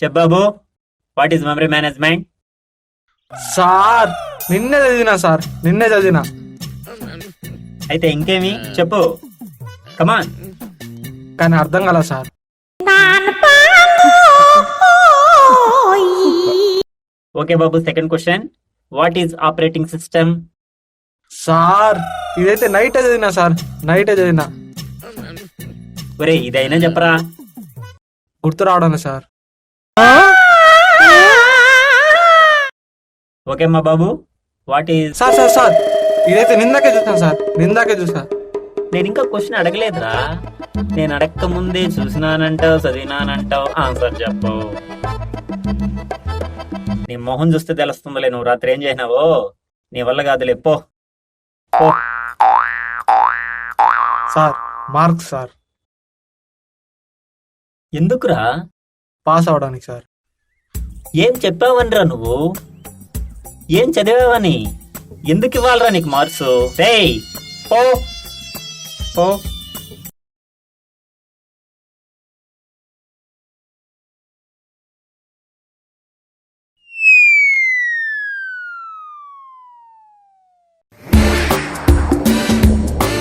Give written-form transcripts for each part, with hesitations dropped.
చెప్పాబు, what is memory management? Sir నిన్నే చదివినా అయితే ఇంకేమి చెప్పు, కమాన్. కానీ అర్థం కదా సార్. ఓకే బాబు, second question, what is operating system? Sir ఇదైతే నైటే చదివినా ఒరే ఇదైనా చెప్పరా. గుర్తు రావడం సార్. ఓకే మా బాబు, వాట్ ఈస్? సార్ ఇదైతే నిందాకే చూసా. నేను ఇంకా క్వశ్చన్ అడగలేదురా. నేను అడగక ముందే చూసినానంటావు, చదివినానంటావు, ఆన్సర్ చెప్పు. నీ మొహం చూస్తే తెలుస్తుందిలే నువ్వు రాత్రి ఏం చేసినావో. నీ వల్ల కాదులే, పో. Sir marks sir. ఎందుకురా? పాస్ అవడానికి సార్. ఏం చెప్పావనిరా నువ్వు? ఏం చదివావని? ఎందుకు ఇవ్వాలరా నీకు మార్క్స్? రేయ్ పో పో.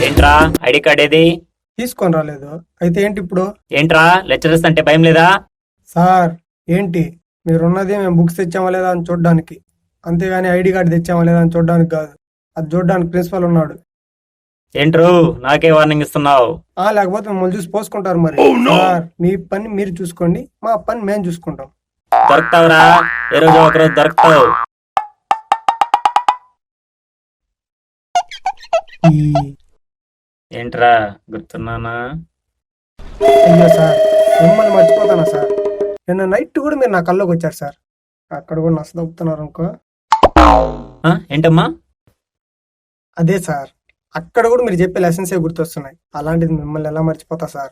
ఏంట్రా ఐడి కార్డ్ ఏది? తీసుకొని రాలేదు. అయితే ఏంటి ఇప్పుడు? ఏంట్రా లెక్చరర్స్ అంటే భయం లేదా? సార్ ఏంటి మీరున్నది మేము బుక్స్ తెచ్చామా లేదా అని చూడడానికి, అంతేగాని ఐడి కార్డు తెచ్చామా లేదా అని చూడడానికి కాదు. అది చూడడానికి ప్రిన్సిపల్ ఉన్నాడు. ఏంట్రు నాకే వార్నింగ్ ఇస్తున్నావు? లేకపోతే మిమ్మల్ని చూసి పోసుకుంటారు మరి. సార్ మీ పని మీరు చూసుకోండి, మా పని మేము చూసుకుంటాం. దొరుకుతావురా, ఏ రోజు ఒకరోజు దొరుకుతావు. ఏంట్రా గుర్తున్నానా? అయ్యో సార్, మిమ్మల్ని మర్చిపోతానా సార్? నిన్న నైట్ కూడా మీరు నా కల్లోకి వచ్చారు సార్. అక్కడ కూడా నచ్చదొప్పుతున్నారు అనుకో. ఏంటమ్మా? అదే సార్, అక్కడ కూడా మీరు చెప్పే లెసన్సే గుర్తొస్తున్నాయి. అలాంటిది మిమ్మల్ని ఎలా మర్చిపోతా సార్?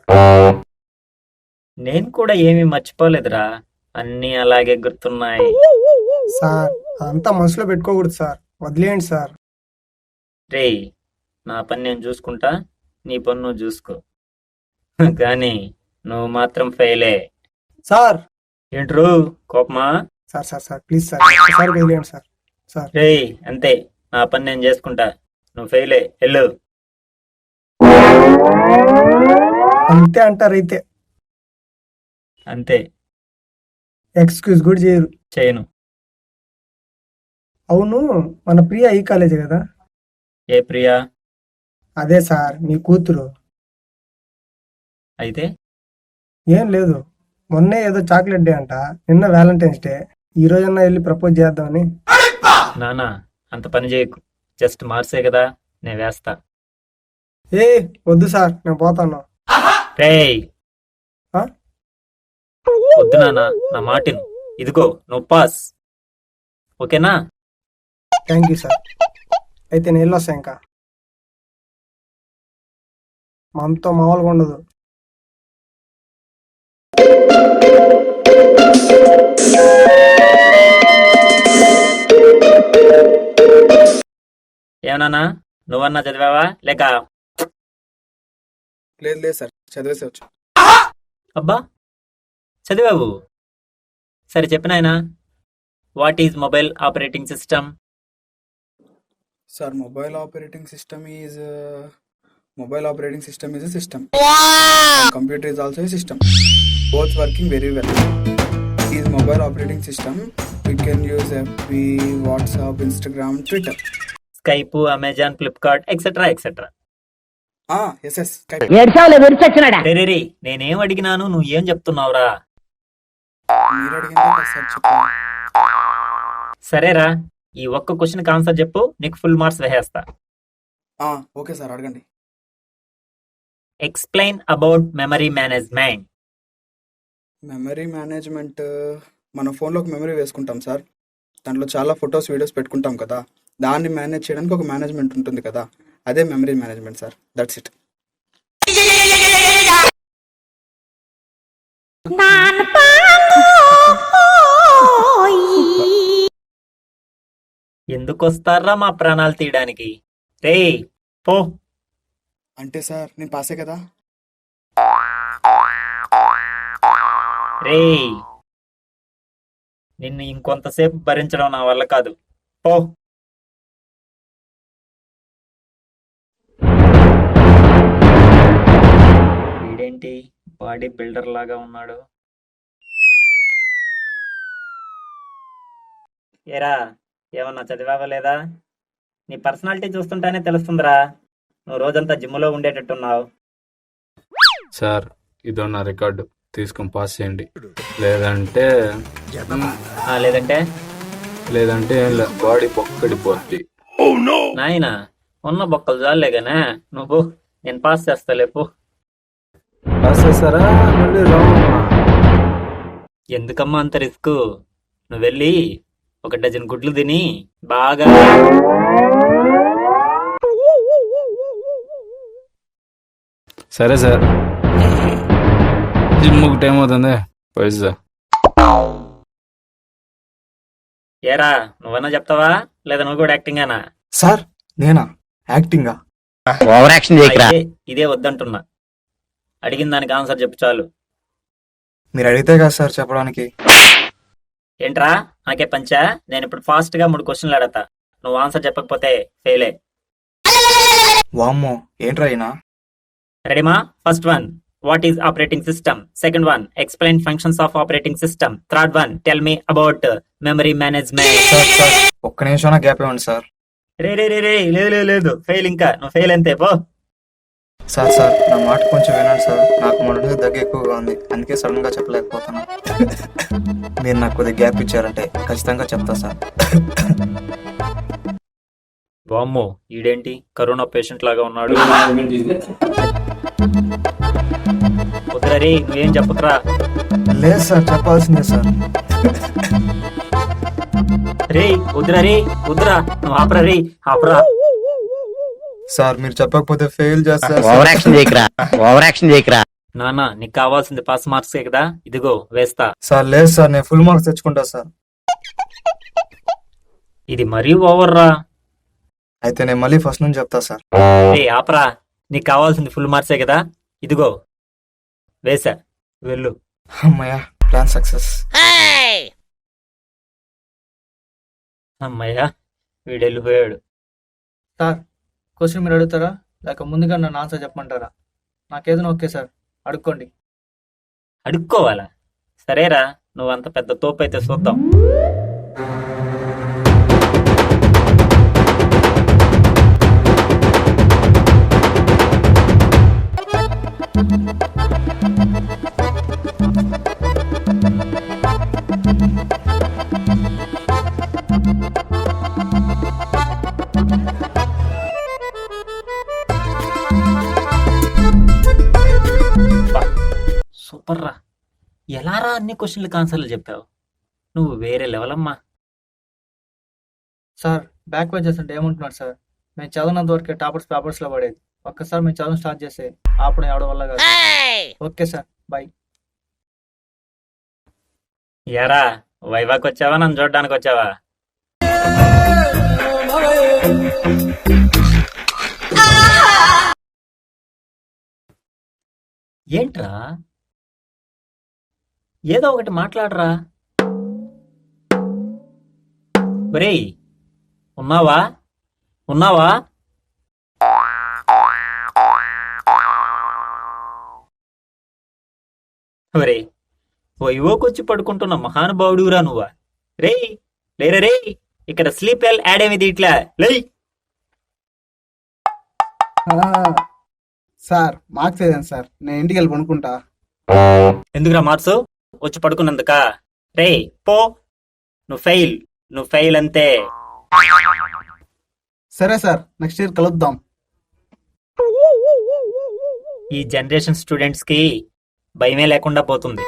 నేను కూడా ఏమీ మర్చిపోలేదురా, అన్నీ అలాగే గుర్తున్నాయి. సార్ అంతా మనసులో పెట్టుకోకూడదు సార్, వదిలేయండి సార్. రే, నా పని నేను చూసుకుంటా, నీ పని నువ్వు చూసుకో. కానీ నువ్వు మాత్రం ఫెయిలే. సార్ ఏంట్రు కోపమా? Sir sir sir please sir, sir వదిలేయండి సార్. సార్ రే అంతే, నా పని నేను చేసుకుంటా, నువ్వు ఫెయిలే, వెళ్ళు. అంతే అంటారైతే? అంతే. ఎక్స్క్యూజ్ కూడా చేయరు? చేయను. అవును, మన ప్రియా ఈ కాలేజీ కదా? ఏ ప్రియా? అదే సార్ మీ కూతురు. అయితే ఏం లేదు, మొన్నే ఏదో చాక్లెట్ డే అంట, నిన్న వ్యాలంటైన్స్ డే. ఈ రోజన్నా వెళ్ళి ప్రపోజ్ చేద్దామని. నానా అంత పని చేయకు, జస్ట్ మార్క్సే కదా, నేను వేస్తా. ఏ వద్దు సార్, నేను పోతాను. రేయ్ వద్దు నానా, నా మాటిను. ఇదిగో నువ్వు పాస్, ఓకేనా? Thank you sir. అయితే నేను వెళ్ళొస్తా. ఇంకా మనతో మామూలుగా ఉండదు. ఏమన్నా నువ్వన్నా చదివావా లేక? లేదు సార్, చదివేసి వచ్చు. అబ్బా చదివావు? సరే చెప్పినాయనా, what is mobile operating system? Sir, mobile operating system is a system. And computer is also a system. Both working very well. Is mobile operating system. We can use FB, WhatsApp, Instagram, Twitter. Skype, Amazon, Flipkart etcetera etcetera. Yes. Skype. రే నేనేం అడిగినాను, నువ్వు ఏం చెప్తున్నావురా? మీరు అడిగిందే కదా sir చెప్పాను. సరేరా, ఈ ఒక్క క్వశ్చన్ కి ఆన్సర్ చెప్పు, నీకు ఫుల్ మార్క్స్ వేసేస్తా. ఓకే సార్, అడగండి. Explain about memory management. Memory management, మన ఫోన్లోకి మెమరీ వేసుకుంటాం సార్. దాంట్లో చాలా ఫొటోస్, వీడియోస్ పెట్టుకుంటాం కదా, దాన్ని మేనేజ్ చేయడానికి ఒక మేనేజ్మెంట్ ఉంటుంది కదా, అదే memory management sir. That's it. ఎందుకు వస్తారా మా ప్రాణాలు తీయడానికి? రేయ్ పో. అంటే సార్ నేను పాసే కదా. రేయ్ నిన్ను ఇంకొంతసేపు భరించడం నా వల్ల కాదు. పో. వీడేంటి బాడీ బిల్డర్ లాగా ఉన్నాడు? ఏరా ఏమన్నా చదివావా లేదా? నీ పర్సనాలిటీ చూస్తుంటానే తెలుస్తుందిరా, నువ్వు రోజంతా జిమ్లో ఉండేటట్టున్నావు. సార్ ఇదో నా రికార్డు తీసుకొని పాస్ చేయండి, లేదంటే లేదంటే లేదంటే ఏం లే, బాడీ పొక్కడిపోద్ది. నాయనా ఉన్న బొక్కలు జాలేగానే నువ్వు, నేను పాస్ చేస్తా లేపు. పాస్ చేస్తారా మళ్ళీ రావమ్మా? ఎందుకమ్మా అంత రిస్క్? నువ్వు వెళ్ళి ఒక డజన్ గుడ్లు తిని బాగా సరే సార్, జిమ్కి టైం అవుతుంది, పైసా. ఏరా నువ్వన్నా చెప్తావా లేదా నువ్వు కూడా యాక్టింగేనా? సార్ నేనా యాక్టింగా? అయితే ఇదే వద్దంటున్నా, అడిగిన దానికి ఆన్సర్ చెప్పు చాలు. మీరు అడిగితే కదా సార్ చెప్పడానికి. ఏంట్రా నాకే పంచా? నేను ఇప్పుడు ఫాస్ట్ గా 3 క్వశ్చన్లు అడతా, నువ్వు ఆన్సర్ చెప్పకపోతే ఫెయిలే. వామ్మో ఏంట్రా అయినా? రెడీమా? First one, what is operating system? Second one, explain functions of operating system. Third one, tell me about memory management. Sir ఒక్క నిమిషం గ్యాప్ ఇవ్వండి సార్. రే రే రే రే లేదు లేదు లేదు, ఫెయిల్, ఇంకా నువ్వు ఫెయిల్ అంతే పో. సార్ నా మాట కొంచెం వినండి సార్, నాకు మొదటి దగ్గర ఎక్కువగా ఉంది, అందుకే సడన్ గా చెప్పలేకపోతున్నా. మీరు నాకు కొద్దిగా గ్యాప్ ఇచ్చారంటే ఖచ్చితంగా చెప్తా సార్. వామ్మో ఈడేంటి కరోనా పేషెంట్ లాగా ఉన్నాడు. వద్దురా రే, నువ్వేం చెప్పకరా. లేదు సార్ చెప్పాల్సిందే సార్. రే వద్దురా రే, వద్దురా, నువ్వు ఆపరా రే, ఆపరా. సార్ మీరు చెప్పకపోతే ఫెయిల్ చేస్తారు. ఓవరాక్షన్ చేయకరా. నాన్న నీకు కావాల్సింది పాస్ మార్క్సే కదా, ఇదిగో వేస్తా. సార్ లేదు సార్, నేను ఫుల్ మార్క్స్ తెచ్చుకుంటా సార్. ఇది మరీ ఓవర్ రా. అయితే నేను మళ్ళీ ఫస్ట్ నుంచి చెప్తా సార్. రే ఆపరా, నీకు కావాల్సింది ఫుల్ మార్క్సే కదా, ఇదిగో వేసా, వెళ్ళు. అమ్మయ్య ప్లాన్ సక్సెస్. అమ్మయ్యా వీడు వెళ్ళిపోయాడు. సార్ క్వశ్చన్ మీరు అడుగుతారా లేక ముందుగా నన్ను ఆన్సర్ చెప్పమంటారా? నాకేదైనా ఓకే సార్, అడుక్కోండి. అడుక్కోవాలా? సరేరా, నువ్వు అంత పెద్ద తోపు అయితే చూద్దాం. సూపర్ రా, ఎలారా అన్ని క్వశ్చన్లకు ఆన్సర్లు చెప్పావు? నువ్వు వేరే లెవెల్ అమ్మా. సార్ బ్యాక్ వచ్చేసి అంటే ఏమంటున్నారు సార్? మేము చదివినంత వరకే పేపర్స్లో పడేది, ఒక్కసారి మేము చదవడం స్టార్ట్ చేస్తే ఆపడం ఎవడం వల్ల కాదు. Okay sir, bye. యారా వైవాకి వచ్చావా నన్ను చూడడానికి వచ్చావా? ఏంట్రా ఏదో ఒకటి మాట్లాడరా. ఒరేయ్ ఉన్నావా ఉన్నావా? ఒరే వైవోకొచ్చి పడుకుంటున్న మహానుభావుడురా నువ్వా? రేయ్ లేరా రే, ఇక్కడ స్లీప్ వెల్ యాడ్ ఏమిది ఇట్లా లే. సార్ మార్క్స్ ఏదండి సార్, నేను ఇంటికి వెళ్ళి పడుకుంటా. ఎందుకురా మార్క్స్? వచ్చి పడుకున్నందుక? రే పో, నువ్వు ఫెయిల్ అంతే. సరే సార్, నెక్స్ట్ ఇయర్ కలుద్దాం. ఈ జనరేషన్ స్టూడెంట్స్ కి భయమే లేకుండా పోతుంది.